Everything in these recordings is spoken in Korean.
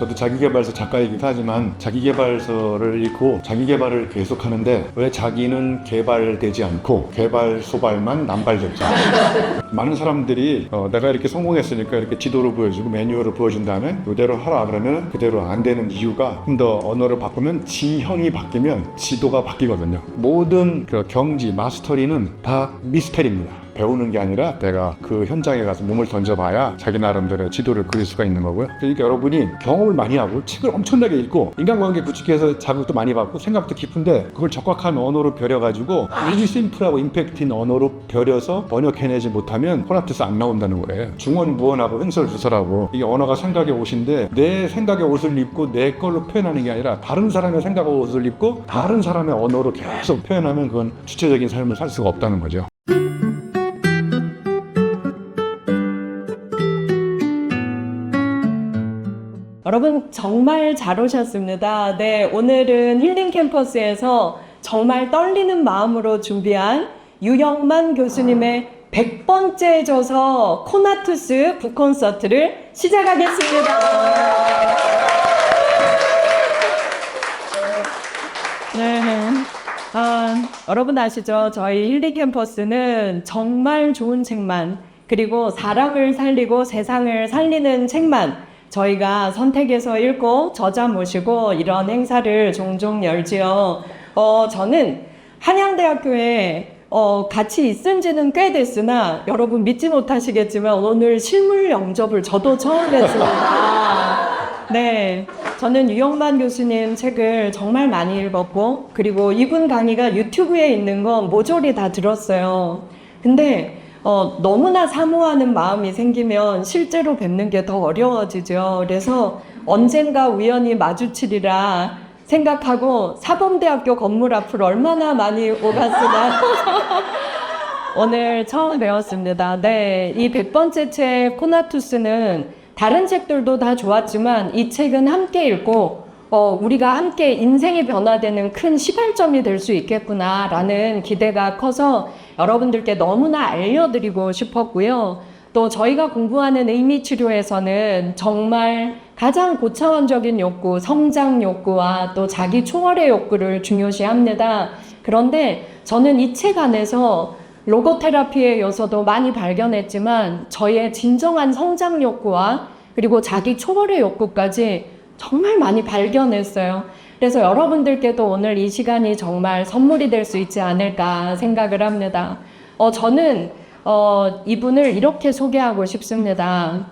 저도 자기계발서 작가이기도 하지만 자기계발서를 읽고 자기계발을 계속하는데 왜 자기는 개발되지 않고 개발 소발만 남발됐죠? 많은 사람들이 내가 이렇게 성공했으니까 이렇게 지도를 보여주고 매뉴얼을 보여준 다음에 이대로 하라 그러면 그대로 안 되는 이유가 좀 더 언어를 바꾸면 지형이 바뀌면 지도가 바뀌거든요. 모든 그 경지, 마스터리는 다 미스테리입니다. 배우는 게 아니라 내가 그 현장에 가서 몸을 던져봐야 자기 나름대로 지도를 그릴 수가 있는 거고요. 그러니까 여러분이 경험을 많이 하고 책을 엄청나게 읽고 인간관계 구축해서 자극도 많이 받고 생각도 깊은데 그걸 적확한 언어로 벼려가지고 아주 심플하고 임팩트 있는 언어로 벼려서 번역해내지 못하면 콘합트에서 안 나온다는 거예요. 중언부언하고 횡설수설하고 이게 언어가 생각의 옷인데 내 생각의 옷을 입고 내 걸로 표현하는 게 아니라 다른 사람의 생각의 옷을 입고 다른 사람의 언어로 계속 표현하면 그건 주체적인 삶을 살 수가 없다는 거죠. 여러분 정말 잘 오셨습니다. 네, 오늘은 힐링 캠퍼스에서 정말 떨리는 마음으로 준비한 유영만 교수님의 100번째 저서 코나투스 북콘서트를 시작하겠습니다. 네, 여러분 아시죠? 저희 힐링 캠퍼스는 정말 좋은 책만, 그리고 사람을 살리고 세상을 살리는 책만 저희가 선택해서 읽고 저자 모시고 이런 행사를 종종 열지요. 저는 한양대학교에 같이 있은 지는 꽤 됐으나 여러분 믿지 못하시겠지만 오늘 실물 영접을 저도 처음 했습니다. 네, 저는 유영만 교수님 책을 정말 많이 읽었고 그리고 이분 강의가 유튜브에 있는 건 모조리 다 들었어요. 근데 너무나 사모하는 마음이 생기면 실제로 뵙는 게 더 어려워지죠. 그래서 언젠가 우연히 마주치리라 생각하고 사범대학교 건물 앞을 얼마나 많이 오갔으나 오늘 처음 배웠습니다. 네, 이 100번째 책 코나투스는 다른 책들도 다 좋았지만 이 책은 함께 읽고 우리가 함께 인생이 변화되는 큰 시발점이 될 수 있겠구나라는 기대가 커서 여러분들께 너무나 알려드리고 싶었고요. 또 저희가 공부하는 의미치료에서는 정말 가장 고차원적인 욕구, 성장 욕구와 또 자기 초월의 욕구를 중요시합니다. 그런데 저는 이 책 안에서 로고테라피의 요소도 많이 발견했지만 저의 진정한 성장 욕구와 그리고 자기 초월의 욕구까지 정말 많이 발견했어요. 그래서 여러분들께도 오늘 이 시간이 정말 선물이 될 수 있지 않을까 생각을 합니다. 저는 이분을 이렇게 소개하고 싶습니다.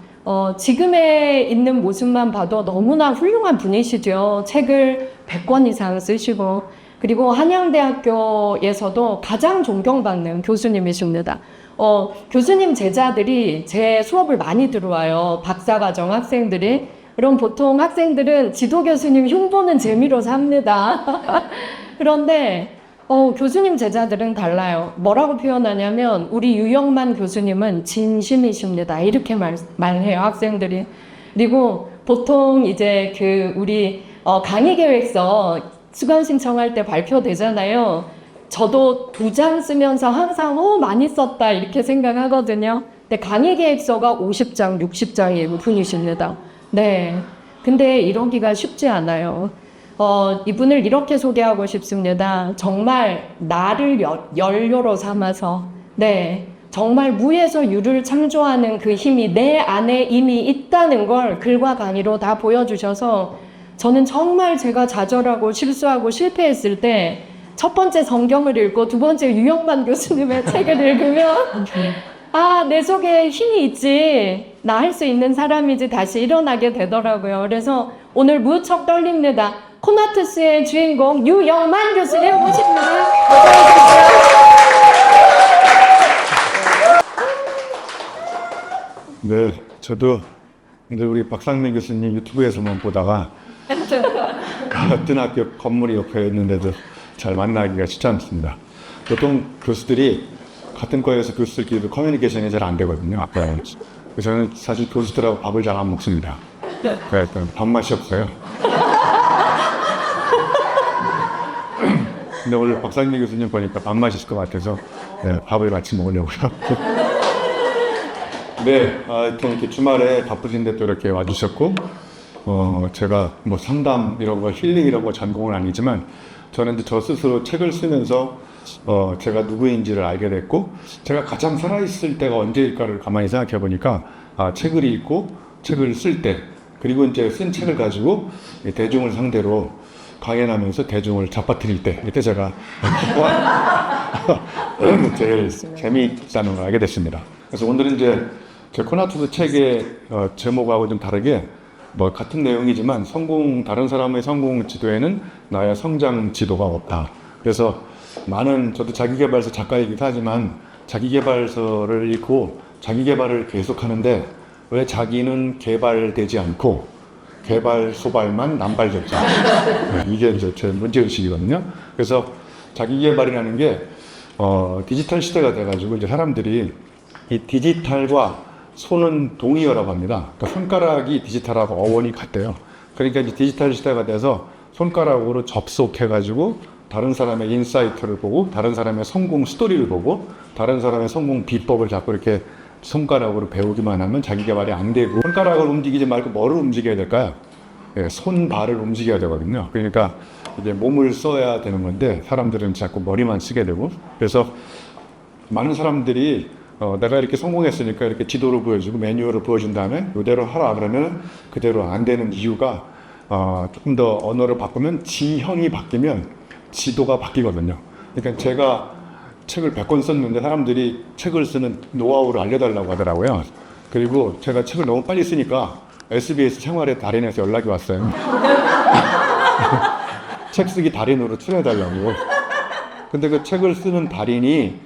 지금에 있는 모습만 봐도 너무나 훌륭한 분이시죠. 책을 100권 이상 쓰시고 그리고 한양대학교에서도 가장 존경받는 교수님이십니다. 교수님 제자들이 제 수업을 많이 들어와요. 박사과정 학생들이. 그럼 보통 학생들은 지도 교수님 흉보는 재미로 삽니다. 그런데 교수님 제자들은 달라요. 뭐라고 표현하냐면 우리 유영만 교수님은 진심이십니다. 이렇게 말해요, 학생들이. 그리고 보통 이제 우리 강의 계획서 수강 신청할 때 발표되잖아요. 저도 2장 쓰면서 항상 많이 썼다 이렇게 생각하거든요. 근데 강의 계획서가 50장, 60장이 분이십니다. 네. 근데 이러기가 쉽지 않아요. 이분을 이렇게 소개하고 싶습니다. 정말 나를 연료로 삼아서, 네. 정말 무에서 유를 창조하는 그 힘이 내 안에 이미 있다는 걸 글과 강의로 다 보여주셔서 저는 정말 제가 좌절하고 실수하고 실패했을 때 첫 번째 성경을 읽고 두 번째 유영만 교수님의 책을 읽으면 내 속에 힘이 있지. 나 할 수 있는 사람이지. 다시 일어나게 되더라고요. 그래서 오늘 무척 떨립니다. 코나투스의 주인공 유영만 교수님 모십니다. 네, 저도 근데 우리 박상민 교수님 유튜브에서만 보다가 같은 학교 건물이 옆에 있는데도 잘 만나기가 쉽지 않습니다. 보통 교수들이 같은 과에서 교수들끼리도 커뮤니케이션이 잘 안 되거든요. 그래서 저는 사실 교수들하고 밥을 잘 안 먹습니다. 그래서 밥맛이 없어요. 근데 오늘 박상민 교수님 보니까 밥맛이 있을 것 같아서 밥을 같이 먹으려고요. 네, 이렇게 주말에 바쁘신데 또 이렇게 와주셨고 제가 뭐 상담 이런 거 힐링 이런 거 전공은 아니지만 저는 이제 저 스스로 책을 쓰면서 제가 누구인지를 알게 됐고 제가 가장 살아있을 때가 언제일까를 가만히 생각해 보니까 책을 읽고 책을 쓸 때 그리고 이제 쓴 책을 가지고 대중을 상대로 강연하면서 대중을 잡아뜨릴 때 이때 제가 제일 재미있다는 걸 알게 됐습니다. 그래서 오늘은 이제 제 코나투스 책의 제목하고 좀 다르게 뭐 같은 내용이지만 다른 사람의 성공 지도에는 나의 성장 지도가 없다. 그래서 많은 저도 자기계발서 작가이기도 하지만 자기계발서를 읽고 자기계발을 계속하는데 왜 자기는 개발되지 않고 개발 소발만 남발됐자. 이게 이제 제 문제의식이거든요. 그래서 자기계발이라는 게 디지털 시대가 돼가지고 이제 사람들이 이 디지털과 손은 동의어라고 합니다. 그러니까 손가락이 디지털하고 어원이 같대요. 그러니까 이제 디지털 시대가 돼서 손가락으로 접속해가지고 다른 사람의 인사이트를 보고 다른 사람의 성공 스토리를 보고 다른 사람의 성공 비법을 자꾸 이렇게 손가락으로 배우기만 하면 자기 개발이 안 되고 손가락을 움직이지 말고 뭐를 움직여야 될까요? 손발을 움직여야 되거든요. 그러니까 이제 몸을 써야 되는 건데 사람들은 자꾸 머리만 쓰게 되고 그래서 많은 사람들이 내가 이렇게 성공했으니까 이렇게 지도를 보여주고 매뉴얼을 보여준 다음에 이대로 하라 그러면 그대로 안 되는 이유가 조금 더 언어를 바꾸면 지형이 바뀌면 지도가 바뀌거든요. 그러니까 제가 책을 100권 썼는데 사람들이 책을 쓰는 노하우를 알려달라고 하더라고요. 그리고 제가 책을 너무 빨리 쓰니까 SBS 생활의 달인에서 연락이 왔어요. 책 쓰기 달인으로 출연해달라고. 근데 그 책을 쓰는 달인이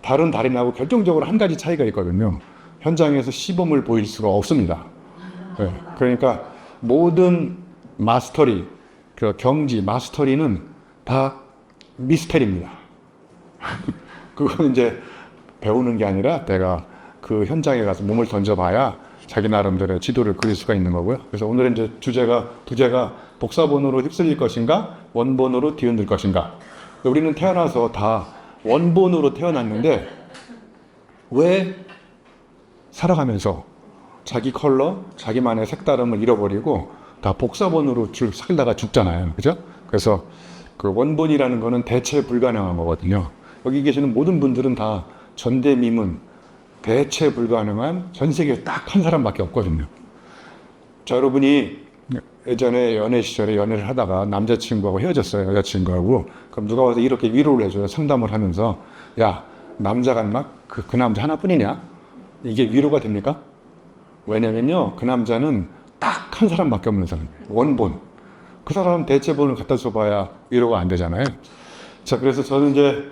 다른 달인하고 결정적으로 한 가지 차이가 있거든요. 현장에서 시범을 보일 수가 없습니다. 네, 그러니까 모든 마스터리, 그 경지 마스터리는 다 미스테리입니다. 그건 이제 배우는 게 아니라 내가 그 현장에 가서 몸을 던져봐야 자기 나름대로의 지도를 그릴 수가 있는 거고요. 그래서 오늘은 이제 부제가 복사본으로 휩쓸릴 것인가, 원본으로 뒤흔들 것인가. 우리는 태어나서 다 원본으로 태어났는데 왜 살아가면서 자기 컬러, 자기만의 색다름을 잃어버리고 다 복사본으로 살다가 죽잖아요. 그죠? 그래서 그 원본이라는 거는 대체 불가능한 거거든요. 여기 계시는 모든 분들은 다 전대미문, 대체 불가능한 전 세계에 딱 한 사람밖에 없거든요. 자, 여러분이 예전에 연애 시절에 연애를 하다가 남자친구하고 헤어졌어요. 여자친구하고. 그럼 누가 와서 이렇게 위로를 해줘요. 상담을 하면서 야, 남자가 그 남자 하나뿐이냐? 이게 위로가 됩니까? 왜냐면요, 그 남자는 딱 한 사람밖에 없는 사람이에요. 원본. 그 사람 대체본을 갖다 줘봐야 위로가 안 되잖아요. 자, 그래서 저는 이제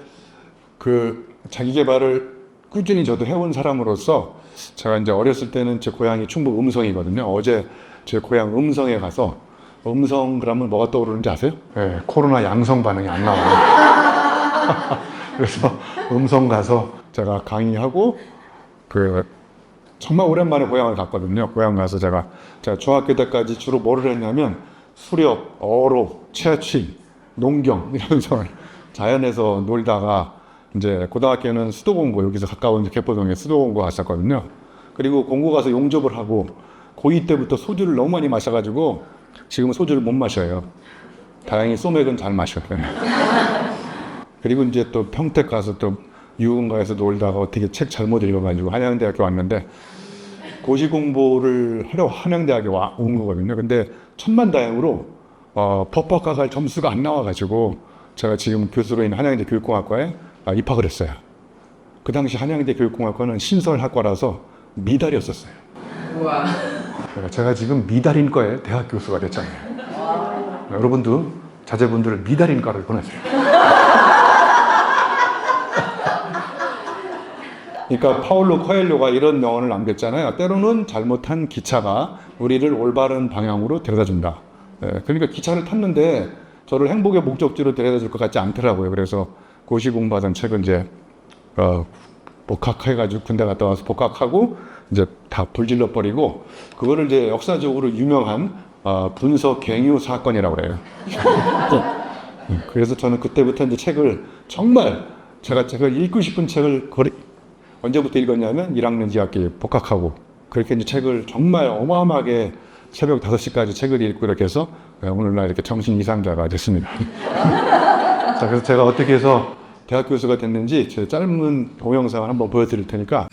그 자기 개발을 꾸준히 저도 해온 사람으로서 제가 이제 어렸을 때는 제 고향이 충북 음성이거든요. 어제 제 고향 음성에 가서 음성 그러면 뭐가 떠오르는지 아세요? 네, 코로나 양성 반응이 안 나와요. 그래서 음성 가서 제가 강의하고 정말 오랜만에 고향을 갔거든요. 고향 가서 제가 중학교 때까지 주로 뭐를 했냐면 수렵, 어로, 채취, 농경 이러면서 자연에서 놀다가 이제 고등학교는 수도공고 여기서 가까운 개포동에 수도공고 갔었거든요. 그리고 공고 가서 용접을 하고 고2 때부터 소주를 너무 많이 마셔가지고 지금은 소주를 못 마셔요. 다행히 소맥은 잘 마셔요. 그리고 이제 또 평택 가서 또 유흥가에서 놀다가 어떻게 책 잘못 읽어가지고 한양대학교 왔는데 고시 공부를 하러 한양대학에 온 거거든요. 근데 천만다행으로 법학과 갈 점수가 안 나와가지고 제가 지금 교수로 있는 한양대 교육공학과에 입학을 했어요. 그 당시 한양대 교육공학과는 신설학과라서 미달이었었어요. 우와. 제가 지금 미달인과에 대학 교수가 됐잖아요. 여러분도 자제분들을 미달인과를 보내세요. 그러니까 파울로 코엘료가 이런 명언을 남겼잖아요. 때로는 잘못한 기차가 우리를 올바른 방향으로 데려다준다. 그러니까 기차를 탔는데 저를 행복의 목적지로 데려다줄 것 같지 않더라고요. 그래서 고시 공부하던 책은 이제 복학해가지고 군대 갔다 와서 복학하고 이제 다 불질러 버리고 그거를 이제 역사적으로 유명한 분석 갱유 사건이라고 그래요. 그래서 저는 그때부터 이제 책을 정말 제가 읽고 싶은 책을 언제부터 읽었냐면 1학년 2학기 복학하고 그렇게 이제 책을 정말 어마어마하게 새벽 5시까지 책을 읽고 이렇게 해서 오늘날 이렇게 정신 이상자가 됐습니다. 자, 그래서 제가 어떻게 해서 대학 교수가 됐는지 제 짧은 동영상을 한번 보여드릴 테니까.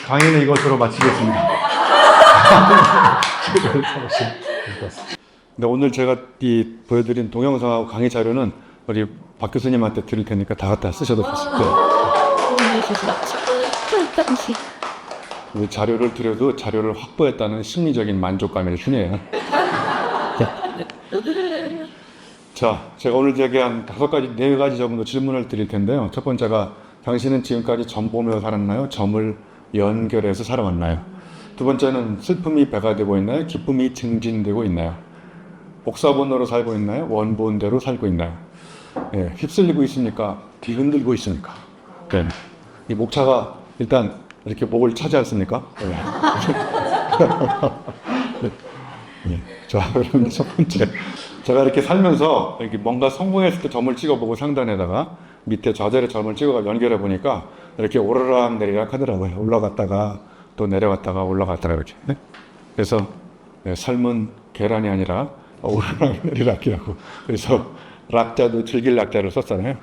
강의는 이것으로 마치겠습니다. 근데 오늘 제가 보여드린 동영상하고 강의 자료는 우리 박 교수님한테 드릴 테니까 다 갖다 쓰셔도 좋습니다. 이 자료를 드려도 자료를 확보했다는 심리적인 만족감을 주네요. 자, 제가 오늘 제게 한 4가지 정도 질문을 드릴 텐데요. 첫 번째가 당신은 지금까지 점 보며 살았나요? 점을 연결해서 살아왔나요? 두 번째는 슬픔이 배가 되고 있나요? 기쁨이 증진되고 있나요? 복사본으로 살고 있나요? 원본대로 살고 있나요? 예, 휩쓸리고 있습니까? 뒤흔들고 있습니까? 네. 이 목차가 일단 이렇게 목을 차지했습니까? 네. 네. 자, 그럼 첫 번째. 제가 이렇게 살면서 이렇게 뭔가 성공했을 때 점을 찍어보고 상단에다가 밑에 좌절의 점을 찍어가 연결해 보니까 이렇게 오르락 내리락 하더라고요. 올라갔다가 또 내려갔다가 올라갔다가 이렇게. 네? 그래서 네, 삶은 계란이 아니라 오르락 내리락이라고. 그래서 락자도 즐길 락자를 썼잖아요.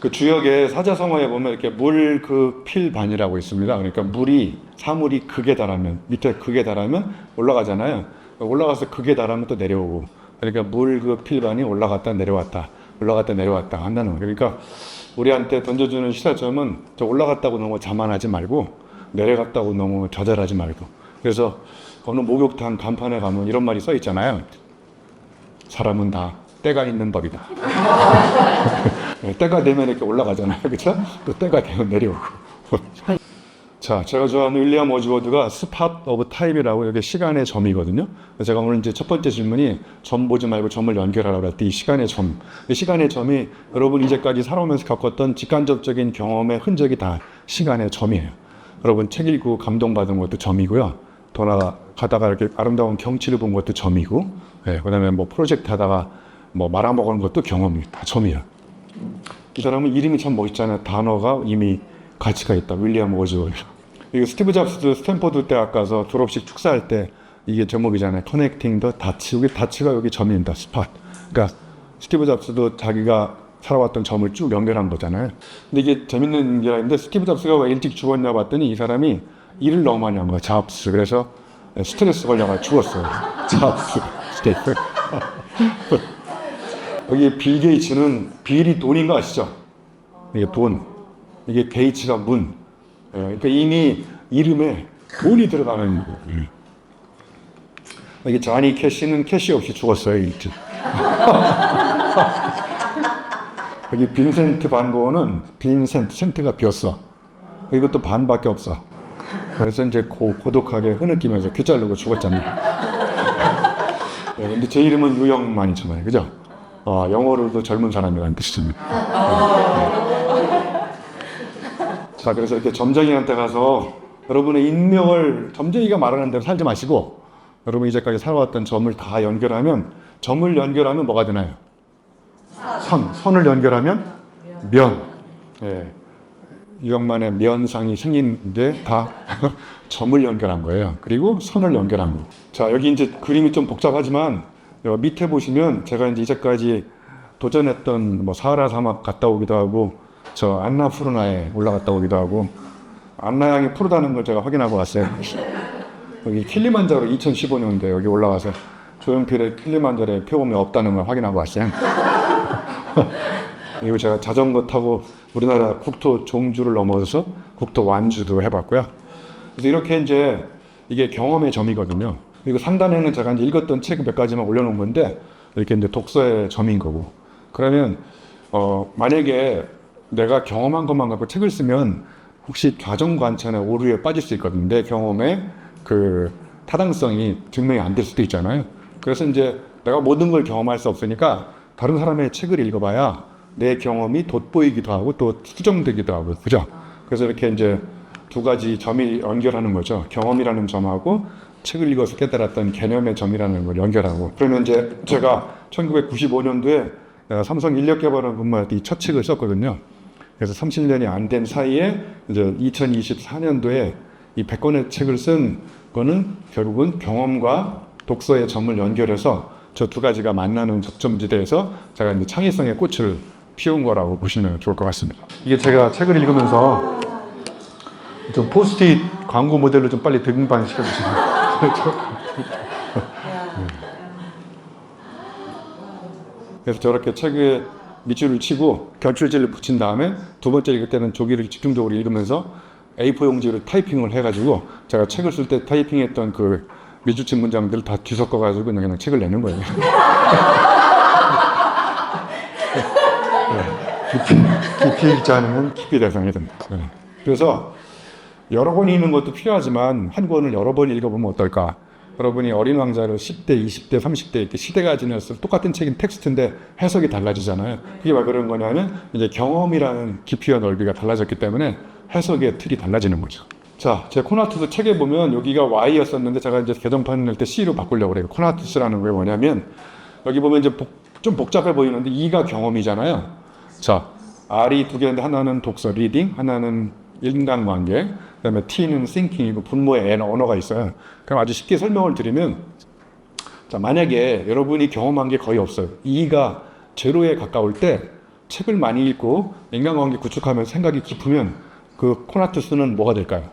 그 주역의 사자성어에 보면 이렇게 물 그 필반이라고 있습니다. 그러니까 사물이 극에 달하면, 밑에 극에 달하면 올라가잖아요. 올라가서 극에 달하면 또 내려오고. 그러니까 물 그 필반이 올라갔다 내려왔다, 올라갔다 내려왔다 한다는 거예요. 그러니까 우리한테 던져주는 시사점은 저 올라갔다고 너무 자만하지 말고 내려갔다고 너무 좌절하지 말고. 그래서 어느 목욕탕 간판에 가면 이런 말이 써 있잖아요. 사람은 다 때가 있는 법이다. 때가 되면 이렇게 올라가잖아요. 그렇죠? 또 때가 되면 내려오고. 자, 제가 좋아하는 윌리엄 워즈워드가 스팟 오브 타임이라고 이게 시간의 점이거든요. 제가 오늘 이제 첫 번째 질문이 점 보지 말고 점을 연결하라고 할 때 이 시간의 점. 이 시간의 점이 여러분 이제까지 살아오면서 겪었던 직간접적인 경험의 흔적이 다 시간의 점이에요. 여러분 책 읽고 감동받은 것도 점이고요. 가다가 이렇게 아름다운 경치를 본 것도 점이고, 네, 그다음에 뭐 프로젝트 하다가 뭐 말아먹은 것도 경험이 다 점이에요. 이 사람은 이름이 참 멋있잖아요. 단어가 이미 가치가 있다. 윌리엄 워즈워드. 이거 스티브 잡스도 스탠포드 대학 가서 졸업식 축사할 때 이게 제목이잖아요. 커넥팅 더 다치. 여기 다치가 여기 점입니다. 스팟. 그러니까 스티브 잡스도 자기가 살아왔던 점을 쭉 연결한 거잖아요. 근데 이게 재밌는 게 아닌데 스티브 잡스가 왜 일찍 죽었냐 봤더니 이 사람이 일을 너무 많이 한 거야. 잡스. 그래서 스트레스 걸려가 죽었어요. 잡스. 스테이크. 여기 빌 게이츠는 빌이 돈인 거 아시죠? 이게 돈. 이게 게이츠가 문. 그러니까 이미 이름에 돈이 들어가는 거예요. 이게 자니 캐시는 캐시 없이 죽었어요. 일찍. 여기 빈센트 반 고어는 센트가 비었어. 이것도 반밖에 없어. 그래서 이제 고독하게 흐느끼면서 귀 자르고 죽었잖아요. 근데 제 이름은 유영만이잖아요. 그죠? 영어로도 젊은 사람이라는 뜻입니다. 자, 그래서 이렇게 점쟁이한테 가서 여러분의 인명을 점쟁이가 말하는 대로 살지 마시고 여러분 이제까지 살아왔던 점을 다 연결하면, 점을 연결하면 뭐가 되나요? 선을 연결하면 면. 예. 유영만의 면상이 생기는데 다 점을 연결한 거예요. 그리고 선을 연결한 거. 자, 여기 이제 그림이 좀 복잡하지만 밑에 보시면 제가 이제까지 도전했던 뭐 사하라 사막 갔다 오기도 하고 저 안나푸르나에 올라갔다 오기도 하고 안나양이 푸르다는 걸 제가 확인하고 왔어요. 여기 킬리만자로 2015년도에 여기 올라가서 조용필의 킬리만자로에 표범이 없다는 걸 확인하고 왔어요. 그리고 제가 자전거 타고 우리나라 국토 종주를 넘어서 국토 완주도 해봤고요. 그래서 이렇게 이제 이게 경험의 점이거든요. 그리고 상단에는 제가 이제 읽었던 책 몇 가지만 올려놓은 건데 이렇게 이제 독서의 점인 거고. 그러면 만약에 내가 경험한 것만 갖고 책을 쓰면 혹시 좌정관천의 오류에 빠질 수 있거든요. 내 경험의 그 타당성이 증명이 안 될 수도 있잖아요. 그래서 이제 내가 모든 걸 경험할 수 없으니까 다른 사람의 책을 읽어봐야 내 경험이 돋보이기도 하고 또 수정되기도 하고, 그죠? 그래서 이렇게 이제 두 가지 점이 연결하는 거죠. 경험이라는 점하고 책을 읽어서 깨달았던 개념의 점이라는 걸 연결하고. 그러면 이제 제가 1995년도에 삼성 인력개발원 근무할 때 이 첫 책을 썼거든요. 그래서 30년이 안 된 사이에 이제 2024년도에 이 100권의 책을 쓴 거는 결국은 경험과 독서의 점을 연결해서 저 두 가지가 만나는 접점지대에서 제가 이제 창의성의 꽃을 피운 거라고 보시면 좋을 것 같습니다. 이게 제가 책을 읽으면서 좀 포스트잇 광고 모델로 좀 빨리 등반 시켜주시면. 그래서 저렇게 책에 밑줄을 치고 결출제를 붙인 다음에 두 번째 읽을 때는 조기를 집중적으로 읽으면서 A4 용지로 타이핑을 해가지고 제가 책을 쓸 때 타이핑했던 그 밑줄친 문장들을 다 뒤섞어가지고 그냥 책을 내는 거예요. 깊이 읽지 않으면 깊이 대상이 된다. 그래서 여러 번 읽는 것도 필요하지만 한 권을 여러 번 읽어보면 어떨까? 여러분이 어린 왕자를 10대, 20대, 30대 이렇게 시대가 지날수록 똑같은 책인 텍스트인데 해석이 달라지잖아요. 그게 왜 그런 거냐면 이제 경험이라는 깊이와 넓이가 달라졌기 때문에 해석의 틀이 달라지는 거죠. 자, 제 코나투스 책에 보면 여기가 Y였었는데 제가 이제 개정판 낼 때 C로 바꾸려고 그래요. 코나투스라는 게 뭐냐면 여기 보면 이제 좀 복잡해 보이는데 E가 경험이잖아요. 자, R이 두 개인데 하나는 독서, 리딩, 하나는 인간관계, 그다음에 T는 thinking이고 분모에 N 언어가 있어요. 그럼 아주 쉽게 설명을 드리면, 자, 만약에 여러분이 경험한 게 거의 없어요. E가 제로에 가까울 때 책을 많이 읽고 인간관계 구축하면서 생각이 깊으면 그 코나투스는 뭐가 될까요?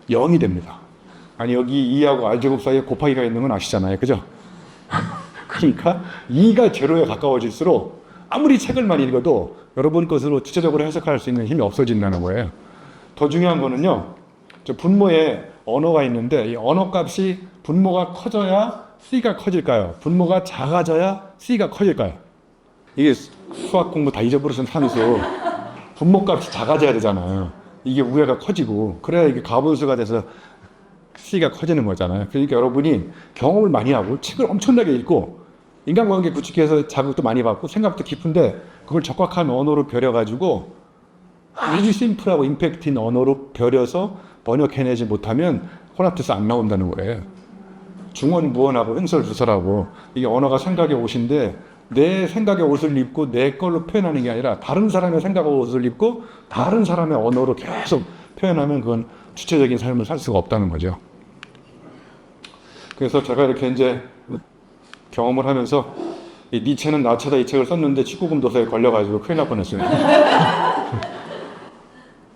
0이 됩니다. 아니 여기 E하고 R제곱 사이에 곱하기가 있는 건 아시잖아요. 그죠? 그러니까 E가 제로에 가까워질수록 아무리 책을 많이 읽어도 여러분 것으로 주체적으로 해석할 수 있는 힘이 없어진다는 거예요. 더 중요한 거는요, 저 분모에 언어가 있는데 이 언어 값이 분모가 커져야 C가 커질까요? 분모가 작아져야 C가 커질까요? 이게 수학 공부 다 잊어버리신 산수, 분모 값이 작아져야 되잖아요. 이게 우회가 커지고 그래야 이게 가분수가 돼서 C가 커지는 거잖아요. 그러니까 여러분이 경험을 많이 하고 책을 엄청나게 읽고 인간관계 구축해서 자극도 많이 받고 생각도 깊은데 그걸 적확한 언어로 벼려가지고 아주 심플하고 임팩트 있는 언어로 벼려서 번역해내지 못하면 코나투스 안 나온다는 거예요. 중언부언하고 횡설수설하고 이게 언어가 생각의 옷인데 내 생각의 옷을 입고 내 걸로 표현하는 게 아니라 다른 사람의 생각의 옷을 입고 다른 사람의 언어로 계속 표현하면 그건 주체적인 삶을 살 수가 없다는 거죠. 그래서 제가 이렇게 이제 경험을 하면서 이 니체는 나체다 이 책을 썼는데 19금 도서에 걸려가지고 큰일 날 뻔했어요.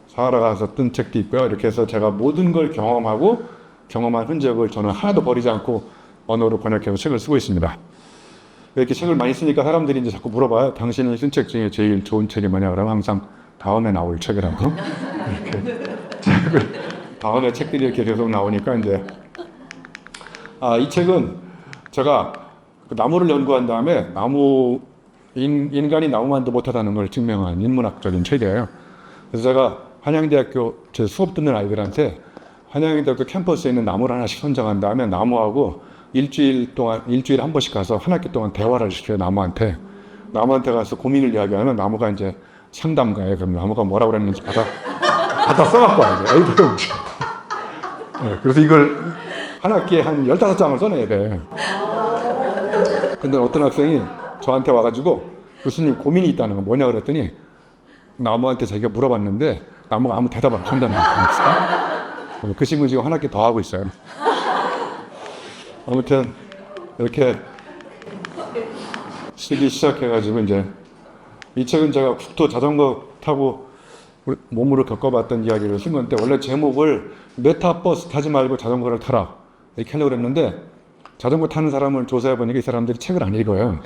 사하라가 썼던 책도 있고요. 이렇게 해서 제가 모든 걸 경험하고 경험한 흔적을 저는 하나도 버리지 않고 언어로 번역해서 책을 쓰고 있습니다. 이렇게 책을 많이 쓰니까 사람들이 이제 자꾸 물어봐요. 당신은 쓴 책 중에 제일 좋은 책이 뭐냐? 그러면 항상 다음에 나올 책이라고. 이렇게 책을, 다음에 책들이 이렇게 계속 나오니까 이제 이 책은 제가 나무를 연구한 다음에 인간이 나무만도 못하다는 걸 증명한 인문학적인 책이에요. 그래서 제가 한양대학교 제 수업 듣는 아이들한테 한양대학교 캠퍼스에 있는 나무를 하나씩 선정한 다음에 나무하고 일주일에 한 번씩 가서 한 학기 동안 대화를 시켜요. 나무한테 가서 고민을 이야기하면 나무가 이제 상담가예요. 그럼 나무가 뭐라고 그랬는지 받아 써갖고 와요. A4 용지. 네, 그래서 이걸 한 학기에 한 15장을 써내야 돼. 근데 어떤 학생이 저한테 와가지고 교수님 고민이 있다는 거 뭐냐 그랬더니 나무한테 자기가 물어봤는데 나무가 아무 대답을 안 한다는 거예요. 그 친구 지금 한 학기 더 하고 있어요. 아무튼 이렇게 쓰기 시작해가지고 이제 이 책은 제가 국토 자전거 타고 몸으로 겪어봤던 이야기를 쓴 건데 원래 제목을 메타버스 타지 말고 자전거를 타라 이렇게 하려고 했는데 자전거 타는 사람을 조사해보니까 이 사람들이 책을 안 읽어요.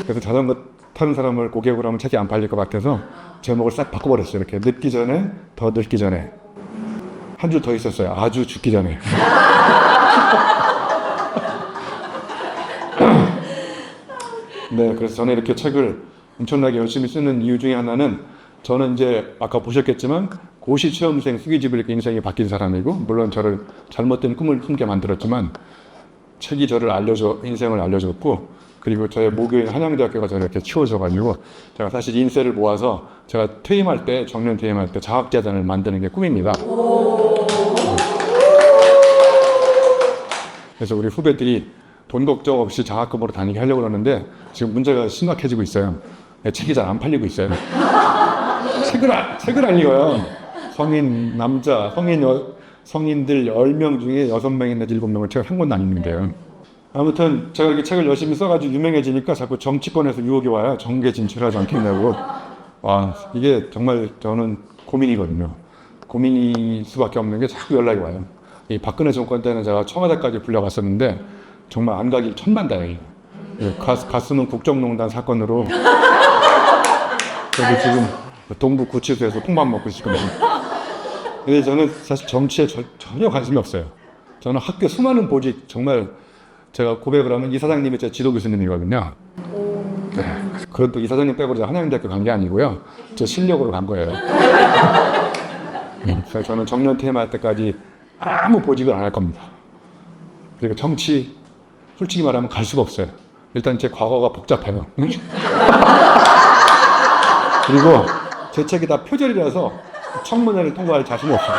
그래서 자전거 타는 사람을 고객으로 하면 책이 안 팔릴 것 같아서 제목을 싹 바꿔버렸어요. 이렇게 늙기 전에 더 늙기 전에 한 줄 더 있었어요. 아주 죽기 전에. 네, 그래서 저는 이렇게 책을 엄청나게 열심히 쓰는 이유 중에 하나는 저는 이제 아까 보셨겠지만 고시 취업생 수기집을 이렇게 인생이 바뀐 사람이고 물론 저를 잘못된 꿈을 품게 만들었지만 책이 저를 인생을 알려줬고 그리고 저의 모교인 한양대학교가 저를 이렇게 키워줘가지고 제가 사실 인세를 모아서 제가 정년 퇴임할 때 자학재단을 만드는 게 꿈입니다. 그래서 우리 후배들이 돈 걱정 없이 장학금으로 다니게 하려고 그러는데 지금 문제가 심각해지고 있어요. 책이 잘 안 팔리고 있어요. 책을 안 읽어요. 성인 남자, 성인들 10명 중에 6명이나 7명은 책을 한 권도 안 읽는데요. 아무튼 제가 이렇게 책을 열심히 써가지고 유명해지니까 자꾸 정치권에서 유혹이 와요. 정계 진출하지 않겠냐고. 와, 이게 정말 저는 고민이거든요. 고민일 수밖에 없는 게 자꾸 연락이 와요. 이 박근혜 정권 때는 제가 청와대까지 불려갔었는데 정말 안 가길 천만다행이에요. 예, 갔으면 국정농단 사건으로 저도 지금 동부 구치소에서 콩밥 먹고 있거든요. 근데 저는 사실 정치에 전혀 관심이 없어요. 저는 학교 수많은 보직 정말 제가 고백을 하면 이사장님이 제 지도 교수님이거든요. 네. 그것도 이사장님 빼고 제가 한양대학교 간 게 아니고요. 제 실력으로 간 거예요. 그래서 저는 정년 퇴임할 때까지 아무 보직을 안 할 겁니다. 그러니까 정치 솔직히 말하면 갈 수가 없어요. 일단 제 과거가 복잡해요. 그리고 제 책이 다 표절이라서 청문회를 통과할 자신이 없어요.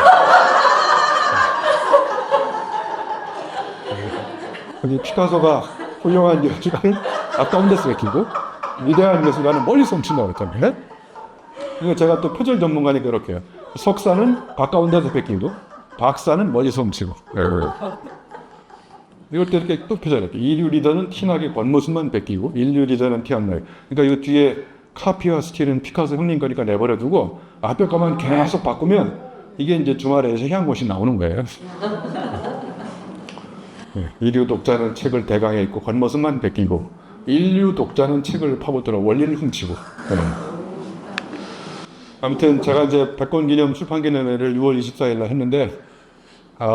여기 피카소가 훌륭한 예술가는 가까운 데서 베끼고 위대한 예술가는 멀리서 훔친다고 했잖아요. 그리고 제가 또 표절 전문가니까 그렇게 해요. 석사는 가까운 데서 베끼고 박사는 멀리서 훔치고 이럴 때 이렇게 또 표절해요. 인류 리더는 티나게 겉모습만 베끼고 인류 리더는 티 안 나게. 그러니까 이 뒤에 카피와 스틸은 피카소 형님 거니까 내버려두고 앞에 거만 계속 바꾸면 이게 이제 주말에 해양고시 나오는 거예요. 인류 독자는 책을 대강에 읽고 겉모습만 베끼고 인류 독자는 책을 파고들어 원리를 훔치고. 아무튼 제가 이제 100권 기념 출판 기념회를 6월 24일 날 했는데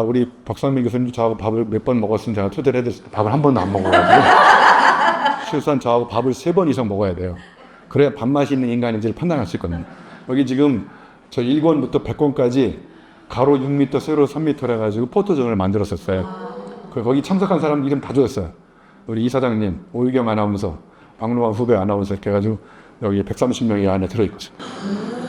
우리 박상민 교수님 저하고 밥을 몇 번 먹었으면 제가 초대를 해드렸을 때 밥을 한 번도 안 먹어가지고 실수한 저하고 밥을 3번 이상 먹어야 돼요. 그래야 밥맛이 있는 인간인지를 판단할 수 있거든요. 여기 지금 저 1권부터 100권까지 가로 6m, 세로 3m를 해가지고 포토존을 만들었었어요. 거기 참석한 사람 이름 다 줬어요. 우리 이사장님, 오유경 아나운서, 박노환 후배 아나운서 이렇게 해가지고 여기 130명이 안에 들어있거든요.